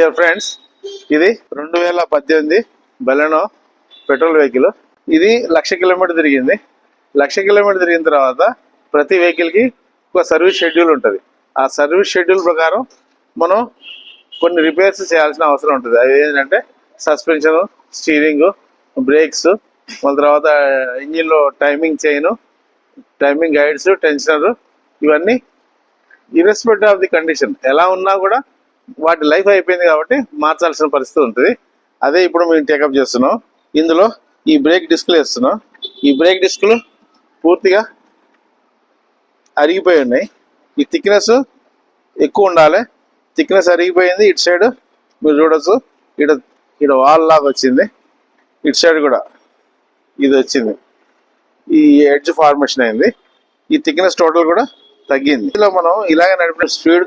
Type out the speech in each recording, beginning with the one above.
Dear friends, ఇది 2018 Baleno petrol vehicle. ఇది 1,00,000 kilometre తిరిగింది. 1,00,000 కిలోమీటర్ తిరిగిన తర్వాత ప్రతి వెహికల్కి ఒక సర్వీస్ షెడ్యూల్ ఉంటుంది. ఆ సర్వీస్ షెడ్యూల్ ప్రకారం మనం కొన్ని రిపేర్స్ చేయాల్సిన అవసరం ఉంటుంది. అది ఏంటంటే సస్పెన్షన్, స్టీరింగ్, బ్రేక్స్, మళ్ళీ తర్వాత ఇంజిన్లో timing chain, timing guides, tensioner, ఇవన్నీ ఇర్రెస్పెక్టివ్ ఆఫ్ ది కండిషన్ ఎలా ఉన్నా కూడా వాటి లైఫ్ అయిపోయింది కాబట్టి మార్చాల్సిన పరిస్థితి ఉంటుంది. అదే ఇప్పుడు మేము టేకప్ చేస్తున్నాం. ఇందులో ఈ బ్రేక్ డిస్క్లు వేస్తున్నాం. ఈ బ్రేక్ డిస్క్లు పూర్తిగా అరిగిపోయి ఉన్నాయి. ఈ థిక్నెస్ ఎక్కువ ఉండాలి. థిక్నెస్ అరిగిపోయింది. ఇటు సైడ్ మీరు చూడొచ్చు, ఇక్కడ వాల్ లాగా వచ్చింది. ఇటు సైడ్ కూడా ఇది వచ్చింది. ఈ ఎడ్జ్ ఫార్మేషన్ అయింది. ఈ థిక్నెస్ టోటల్ కూడా తగ్గింది. ఇందులో మనం ఇలాగే నడిపిన స్పీడ్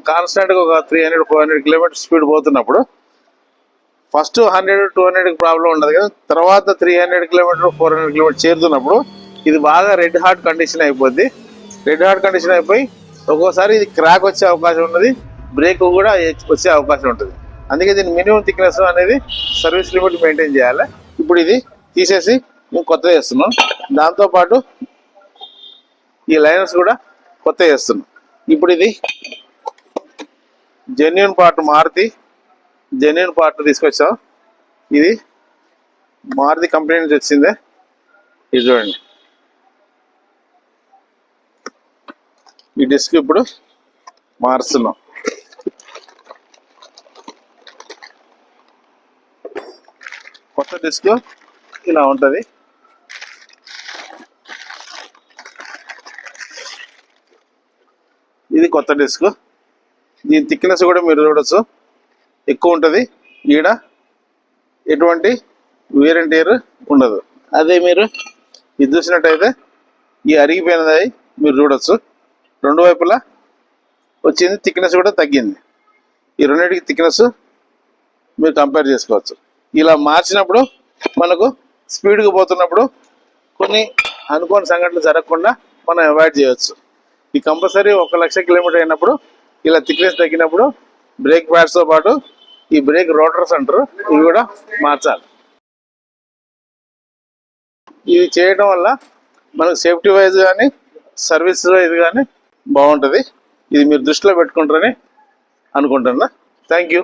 కాన్స్టెంట్ గా ఒక 300-400 కిలోమీటర్ స్పీడ్ పోతున్నప్పుడు ఫస్ట్ 100-200 ప్రాబ్లం ఉండదు కదా. తర్వాత 300 కిలోమీటర్ 400 కిలోమీటర్ చేరుతున్నప్పుడు ఇది బాగా రెడ్ హాట్ కండిషన్ అయిపోద్ది. రెడ్ హాట్ కండిషన్ అయిపోయి ఒక్కోసారి ఇది క్రాక్ వచ్చే అవకాశం ఉన్నది, బ్రేక్ కూడా వచ్చే అవకాశం ఉంటుంది. అందుకే దీని మినిమం థిక్నెస్ అనేది సర్వీస్ లిమిట్ మెయింటైన్ చేయాలి. ఇప్పుడు ఇది తీసేసి మేము కొత్తగా వేస్తున్నాం. దాంతోపాటు ఈ లైనర్స్ కూడా కొత్త చేస్తున్నాం. ఇప్పుడు ఇది genuine part, Maruti genuine part తీసుకొచ్చాం. ఇది మారుతి కంపెనీ నుంచి వచ్చిందే. ఇది చూడండి, ఈ డిస్క్ ఇప్పుడు మారుస్తున్నాం. కొత్త డిస్క్ ఇలా ఉంటుంది. ఇది కొత్త డిస్క్. దీని థిక్నెస్ కూడా మీరు చూడొచ్చు, ఎక్కువ ఉంటుంది. ఈడ ఎటువంటి వేర్ అండ్ టేర్ ఉండదు. అదే మీరు ఇది చూసినట్టయితే ఈ అరిగిపోయినది మీరు చూడొచ్చు. రెండు వైపులా వచ్చింది, థిక్నెస్ కూడా తగ్గింది. ఈ రెండింటికి థిక్నెస్ మీరు కంపేర్ చేసుకోవచ్చు. ఇలా మార్చినప్పుడు మనకు స్పీడ్గా పోతున్నప్పుడు కొన్ని అనుకోని సంఘటనలు జరగకుండా మనం అవాయిడ్ చేయవచ్చు. ఈ కంపల్సరీ 1,00,000 కిలోమీటర్ అయినప్పుడు ఇలా థిక్నెస్ తగ్గినప్పుడు బ్రేక్ ప్యాడ్స్తో పాటు ఈ బ్రేక్ రోటర్స్ అంటారు, ఇవి కూడా మార్చాలి. ఇవి చేయడం వల్ల మనకు సేఫ్టీ వైజ్ కానీ సర్వీస్ వైజ్ కానీ బాగుంటుంది. ఇది మీరు దృష్టిలో పెట్టుకుంటారని అనుకుంటున్నా. Thank you.